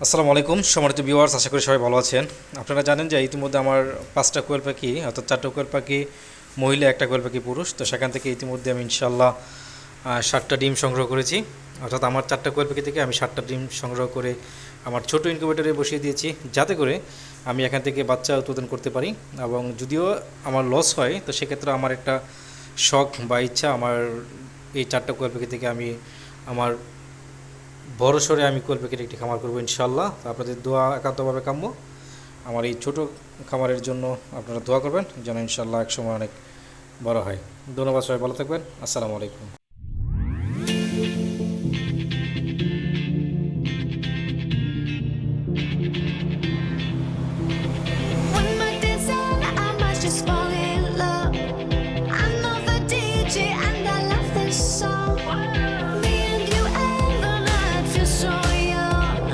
আসসালামু আলাইকুম সম্মানিত ভিউয়ার্স, আশা করি সবাই ভালো আছেন। আপনারা জানেন যে ইতিমধ্যে আমার 5টা কোয়েল পাখি, অর্থাৎ 4টা কোয়েল পাখি মহিলা, একটা কোয়েল পাখি পুরুষ। তো সেখান থেকে ইতিমধ্যে আমি ইনশাল্লাহ 7টা ডিম সংগ্রহ করেছি। অর্থাৎ আমার 4টা কোয়েল পাখি থেকে আমি 7টা ডিম সংগ্রহ করে আমার ছোট ইনকিউবেটরে বসিয়ে দিয়েছি, যাতে করে আমি এখান থেকে বাচ্চা উৎপাদন করতে পারি। এবং যদিও আমার লস হয়, তো সেক্ষেত্রে আমার একটা শখ বা ইচ্ছা, আমার এই 4টা কোয়েল পাখি থেকে আমি আমার বড় সরে আমি কোয়েল পাখির একটি খামার করবো ইনশাল্লাহ। তো আপনাদের দোয়া একান্তভাবে কাম্য। আমার এই ছোট খামারের জন্য আপনারা দোয়া করবেন যেন ইনশাল্লাহ একসময় অনেক বড় হয়। ধন্যবাদ, সবাই ভালো থাকবেন। আসসালামু আলাইকুম।